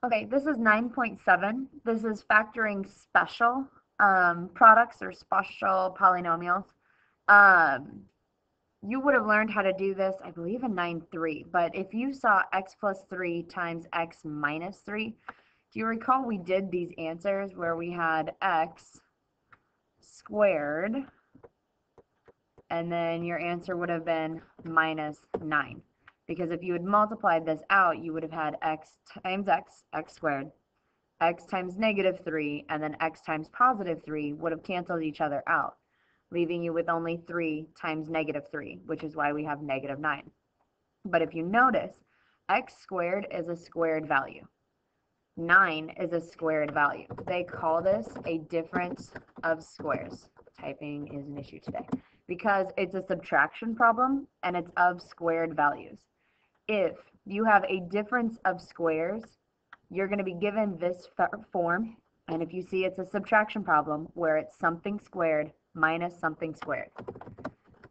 Okay, this is 9.7. This is factoring special products or special polynomials. You would have learned how to do this, I believe, in 9.3. But if you saw x plus 3 times x minus 3, do you recall we did these answers where we had x squared, and then your answer would have been minus 9. Because if you had multiplied this out, you would have had x times x squared, x times negative 3, and then x times positive 3 would have canceled each other out, leaving you with only 3 times negative 3, which is why we have negative 9. But if you notice, x squared is a squared value. 9 is a squared value. They call this a difference of squares. Typing is an issue today because it's a subtraction problem and it's of squared values. If you have a difference of squares, you're going to be given this form, and if you see it's a subtraction problem where it's something squared minus something squared.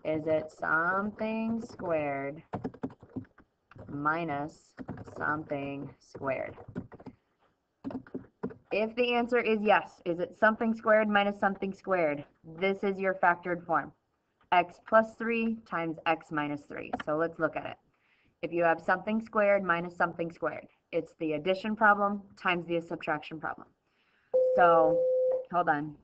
Is it something squared minus something squared? If the answer is yes, is it something squared minus something squared? This is your factored form. X plus 3 times x minus 3. So let's look at it. If you have something squared minus something squared, it's the addition problem times the subtraction problem. So, hold on.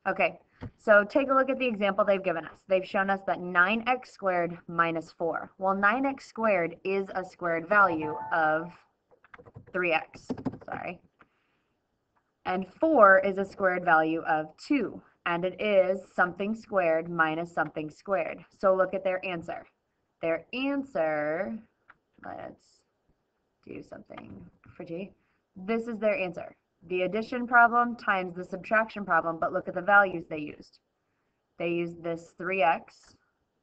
Okay, so take a look at the example they've given us. They've shown us that 9x squared minus 4. Well, 9x squared is a squared value of 3x. Sorry. And 4 is a squared value of 2. And it is something squared minus something squared. So look at their answer. Their answer, let's do something pretty. This is their answer. The addition problem times the subtraction problem, but look at the values they used. They used this 3x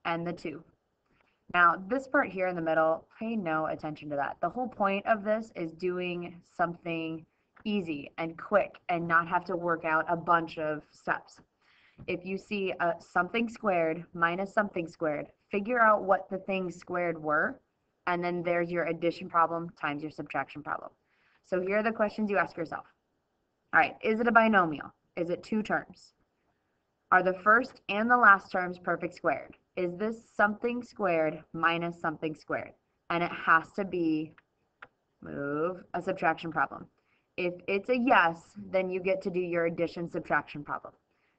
and the 2. Now, this part here in the middle, pay no attention to that. The whole point of this is doing something easy and quick and not have to work out a bunch of steps. If you see something squared minus something squared, figure out what the things squared were, and then there's your addition problem times your subtraction problem. So here are the questions you ask yourself. All right, is it a binomial? Is it two terms? Are the first and the last terms perfect squared? Is this something squared minus something squared? And it has to be, a subtraction problem. If it's a yes, then you get to do your addition subtraction problem.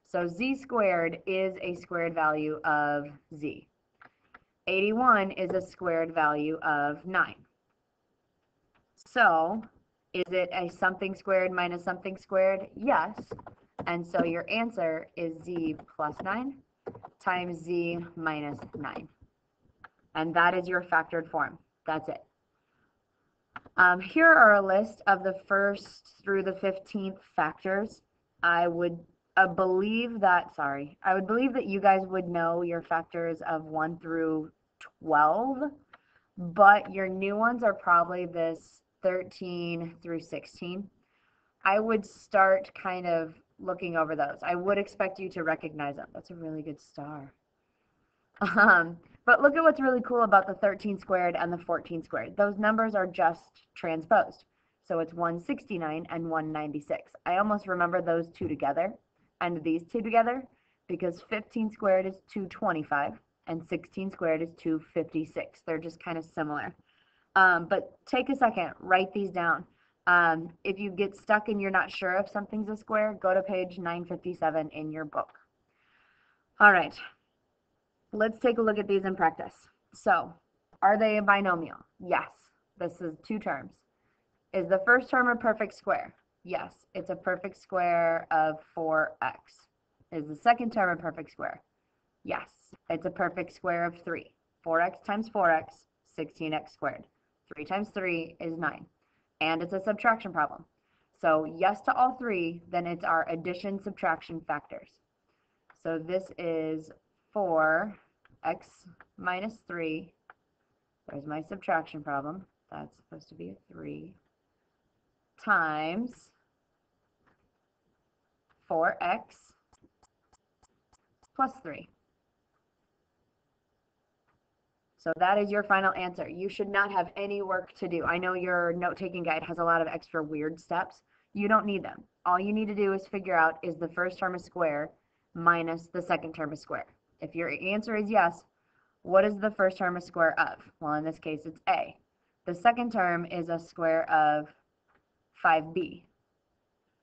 So z squared is a squared value of z. 81 is a squared value of 9. So is it a something squared minus something squared? Yes. And so your answer is z plus 9 times z minus 9. And that is your factored form. That's it. Here are a list of the first through the 15th factors. I would believe that you guys would know your factors of 1 through 12, but your new ones are probably this 13 through 16. I would start kind of looking over those. I would expect you to recognize them. That's a really good star. But look at what's really cool about the 13 squared and the 14 squared. Those numbers are just transposed. So it's 169 and 196. I almost remember those two together and these two together because 15 squared is 225 and 16 squared is 256. They're just kind of similar. But take a second, write these down. If you get stuck and you're not sure if something's a square, go to page 957 in your book. All right. Let's take a look at these in practice. So, are they a binomial? Yes. This is two terms. Is the first term a perfect square? Yes. It's a perfect square of 4x. Is the second term a perfect square? Yes. It's a perfect square of 3. 4x times 4x, 16x squared. 3 times 3 is 9. And it's a subtraction problem. So yes to all three, then it's our addition subtraction factors. So this is 4x minus 3. There's my subtraction problem. That's supposed to be a 3 times 4x plus 3. So that is your final answer. You should not have any work to do. I know your note-taking guide has a lot of extra weird steps. You don't need them. All you need to do is figure out, is the first term a square minus the second term a square? If your answer is yes, what is the first term a square of? Well, in this case, it's a. The second term is a square of 5b.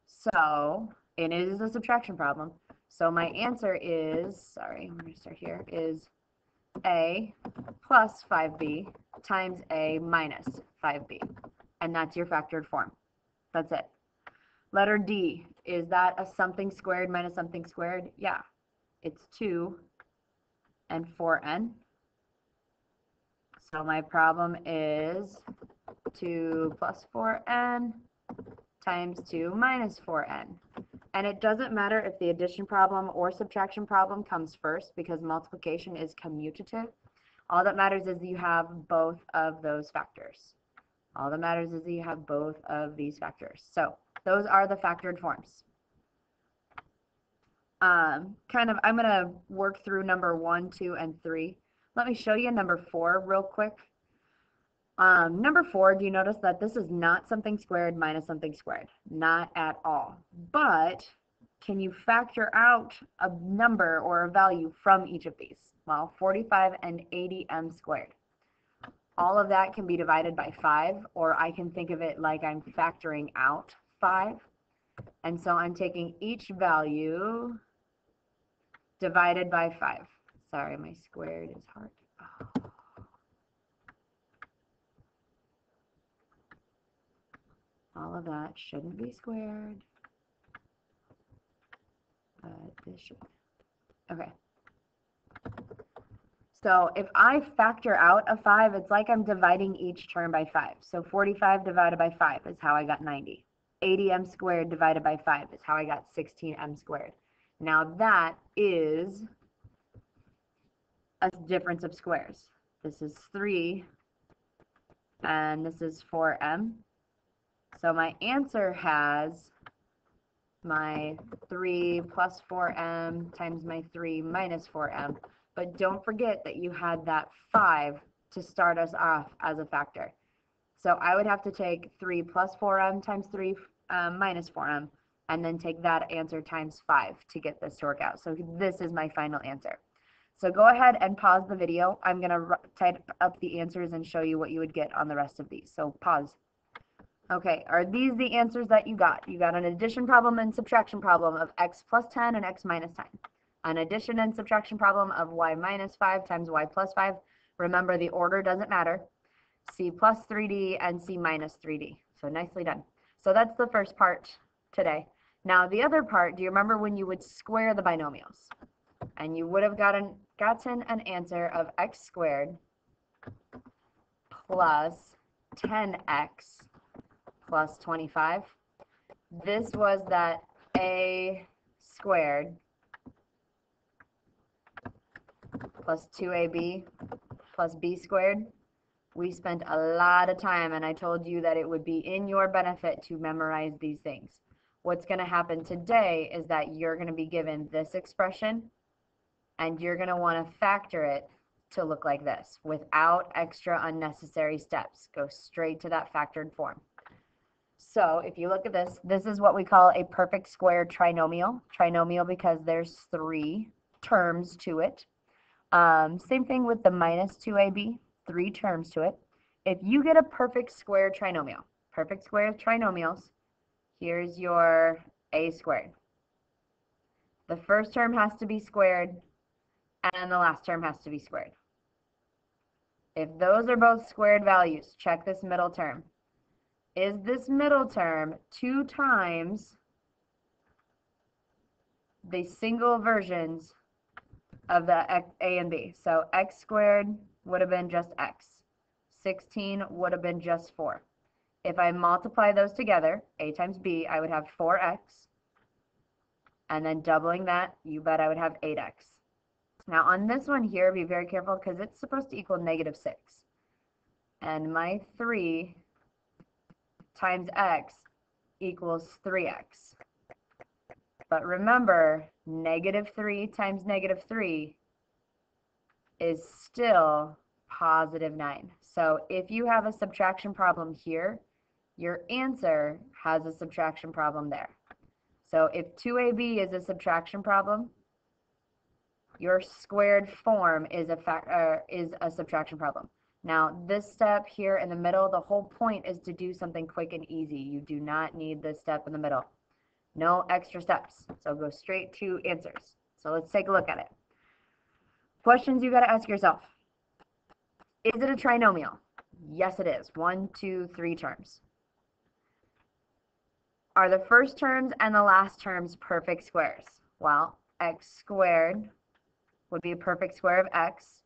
So, and it is a subtraction problem. So my answer is, sorry, I'm going to start here, is a plus 5b times a minus 5b. And that's your factored form. That's it. Letter D, is that a something squared minus something squared? Yeah. It's 2 and 4n. So my problem is 2 plus 4n times 2 minus 4n. And it doesn't matter if the addition problem or subtraction problem comes first, because multiplication is commutative. All that matters is you have both of those factors. All that matters is you have both of these factors. So those are the factored forms. I'm going to work through number 1, 2, and 3. Let me show you number 4 real quick. Number 4, do you notice that this is not something squared minus something squared? Not at all. But can you factor out a number or a value from each of these? Well, 45 and 80m squared. All of that can be divided by 5, or I can think of it like I'm factoring out 5. And so I'm taking each value divided by 5. Sorry, my squared is hard. Oh. All of that shouldn't be squared, but this should. Okay. So if I factor out a 5, it's like I'm dividing each term by 5. So 45 divided by 5 is how I got 90. 80m squared divided by 5 is how I got 16m squared. Now that is a difference of squares. This is 3 and this is 4m. So my answer has my 3 plus 4m times my 3 minus 4m. But don't forget that you had that 5 to start us off as a factor. So I would have to take 3 plus 4m times 3 minus 4m, and then take that answer times 5 to get this to work out. So this is my final answer. So go ahead and pause the video. I'm going to type up the answers and show you what you would get on the rest of these. So pause. Okay, are these the answers that you got? You got an addition problem and subtraction problem of x plus 10 and x minus 10. An addition and subtraction problem of y minus 5 times y plus 5. Remember, the order doesn't matter. C plus 3d and C minus 3d. So nicely done. So that's the first part today. Now the other part, do you remember when you would square the binomials? And you would have gotten an answer of x squared plus 10x plus 25. This was that a squared plus 2ab plus b squared. We spent a lot of time, and I told you that it would be in your benefit to memorize these things. What's going to happen today is that you're going to be given this expression, and you're going to want to factor it to look like this without extra unnecessary steps. Go straight to that factored form. So if you look at this, this is what we call a perfect square trinomial. Trinomial because there's 3 terms to it. Same thing with the minus 2ab, 3 terms to it. If you get a perfect square trinomial, perfect square trinomials, here's your a squared. The first term has to be squared, and the last term has to be squared. If those are both squared values, check this middle term. Is this middle term 2 times the single versions of the a and b? So x squared would have been just x. 16 would have been just 4. If I multiply those together, a times b, I would have 4x. And then doubling that, you bet I would have 8x. Now on this one here, be very careful because it's supposed to equal negative 6. And my 3 times x equals 3x. But remember, negative 3 times negative 3 is still positive 9. So if you have a subtraction problem here, your answer has a subtraction problem there. So if 2ab is a subtraction problem, your squared form is a subtraction problem. Now, this step here in the middle, the whole point is to do something quick and easy. You do not need this step in the middle. No extra steps. So go straight to answers. So let's take a look at it. Questions you got to ask yourself. Is it a trinomial? Yes, it is. 1, 2, 3 terms. Are the first terms and the last terms perfect squares? Well, x squared would be a perfect square of x,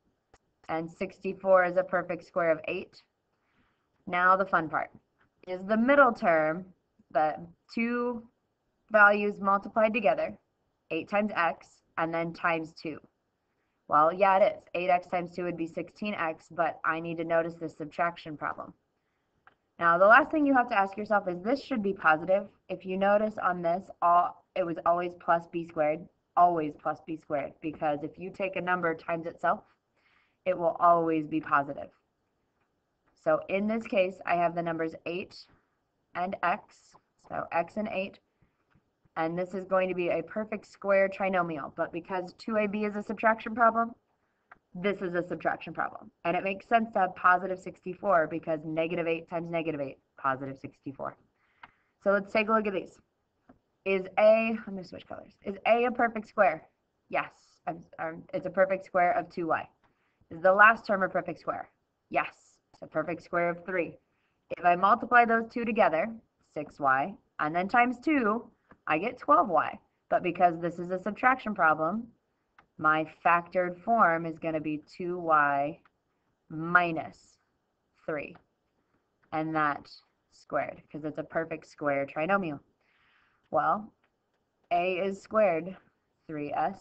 and 64 is a perfect square of 8. Now the fun part. Is the middle term, the two values multiplied together, 8 times x, and then times 2? Well, yeah, it is. 8x times 2 would be 16x, but I need to notice this subtraction problem. Now, the last thing you have to ask yourself is this should be positive. If you notice on this, it was always plus b squared, always plus b squared, because if you take a number times itself, it will always be positive. So in this case, I have the numbers 8 and x, so x and 8, and this is going to be a perfect square trinomial, but because 2ab is a subtraction problem, this is a subtraction problem. And it makes sense to have positive 64 because negative 8 times negative 8, positive 64. So let's take a look at these. Is A, I'm going to switch colors. Is A a perfect square? Yes, it's a perfect square of 2y. Is the last term a perfect square? Yes, it's a perfect square of 3. If I multiply those two together, 6y, and then times 2, I get 12y. But because this is a subtraction problem, my factored form is going to be 2y minus 3. And that squared, because it's a perfect square trinomial. Well, a is squared, 3s.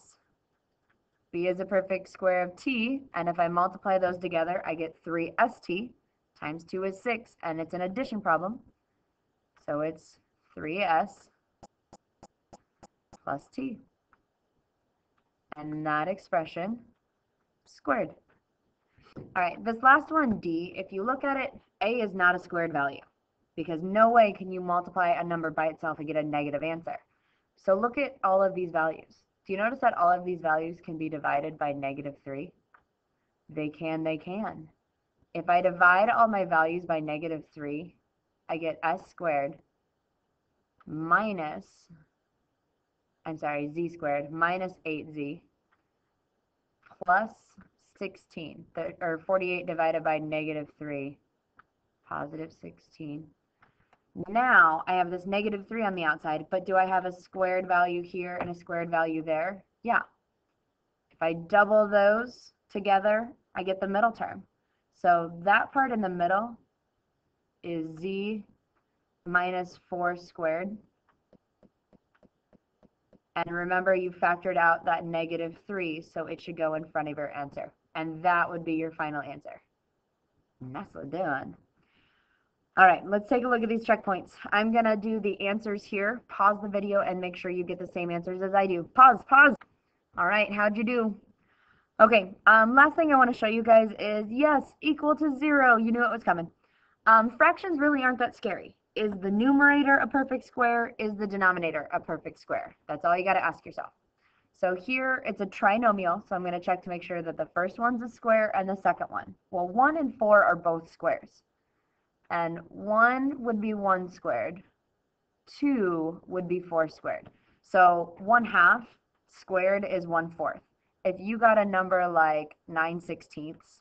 B is a perfect square of t, and if I multiply those together, I get 3st times 2 is 6, and it's an addition problem. So it's 3s plus t. And that expression squared. All right, this last one, D, if you look at it, A is not a squared value because no way can you multiply a number by itself and get a negative answer. So look at all of these values. Do you notice that all of these values can be divided by -3? They can. If I divide all my values by -3, I get s squared minus, z squared minus 8z plus 16, or 48 divided by -3, positive 16. Now I have this -3 on the outside, but do I have a squared value here and a squared value there? Yeah. If I double those together, I get the middle term. So that part in the middle is z minus 4 squared. And remember, you factored out that -3, so it should go in front of your answer. And that would be your final answer. Nicely done. All right, let's take a look at these checkpoints. I'm going to do the answers here. Pause the video and make sure you get the same answers as I do. Pause. All right, how'd you do? Okay, last thing I want to show you guys is, yes, equal to 0. You knew it was coming. Fractions really aren't that scary. Is the numerator a perfect square? Is the denominator a perfect square? That's all you got to ask yourself. So here it's a trinomial, so I'm going to check to make sure that the first one's a square and the second one. Well, 1 and 4 are both squares. And 1 would be 1 squared. 2 would be 4 squared. So 1/2 squared is 1/4. If you got a number like 9/16,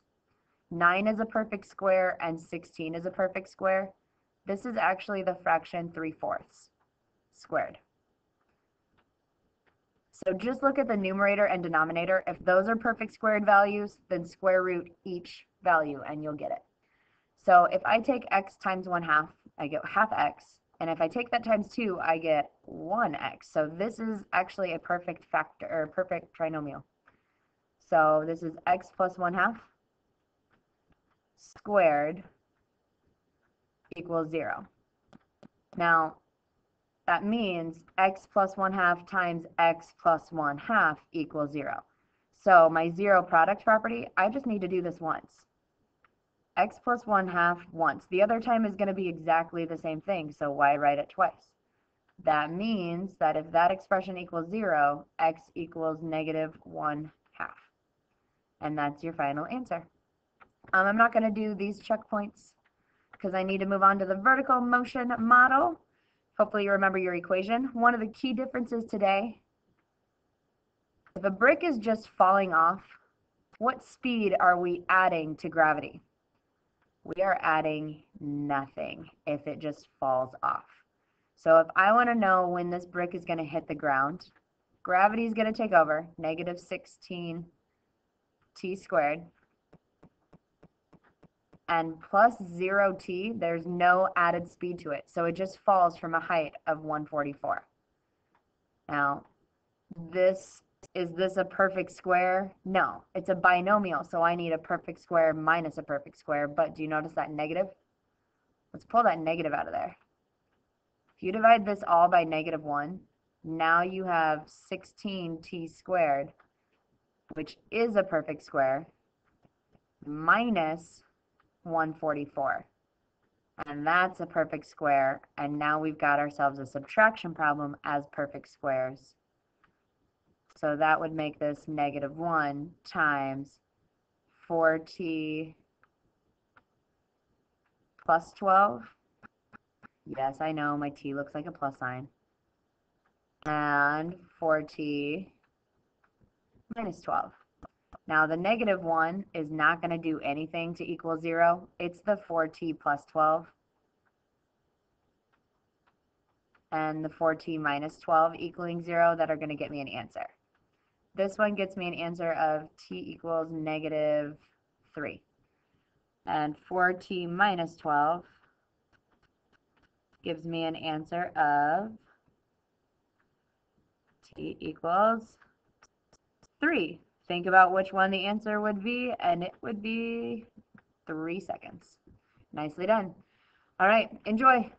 9 is a perfect square and 16 is a perfect square. This is actually the fraction 3/4 squared. So just look at the numerator and denominator. If those are perfect squared values, then square root each value and you'll get it. So if I take x times 1/2, I get 1/2 x. And if I take that times 2, I get 1x. So this is actually a perfect factor, or perfect trinomial. So this is x plus 1/2 squared equals 0. Now, that means x plus 1/2 times x plus 1/2 equals 0. So my zero product property, I just need to do this once. x plus 1/2 once. The other time is going to be exactly the same thing, so why write it twice? That means that if that expression equals 0, x equals negative 1/2. And that's your final answer. I'm not going to do these checkpoints because I need to move on to the vertical motion model. Hopefully you remember your equation. One of the key differences today, if a brick is just falling off, what speed are we adding to gravity? We are adding nothing if it just falls off. So if I want to know when this brick is going to hit the ground, gravity is going to take over, negative 16 t squared, and plus 0t, there's no added speed to it. So it just falls from a height of 144. Now, is this a perfect square? No, it's a binomial, so I need a perfect square minus a perfect square. But do you notice that negative? Let's pull that negative out of there. If you divide this all by negative 1, now you have 16t squared, which is a perfect square, minus 144. And that's a perfect square. And now we've got ourselves a subtraction problem as perfect squares. So that would make this negative 1 times 4t plus 12. Yes, I know my t looks like a plus sign. And 4t minus 12. Now the negative 1 is not going to do anything to equal 0. It's the 4t plus 12 and the 4t minus 12 equaling 0 that are going to get me an answer. This one gets me an answer of t equals negative 3. And 4t minus 12 gives me an answer of t equals 3. Think about which one the answer would be, and it would be 3 seconds. Nicely done. All right, enjoy.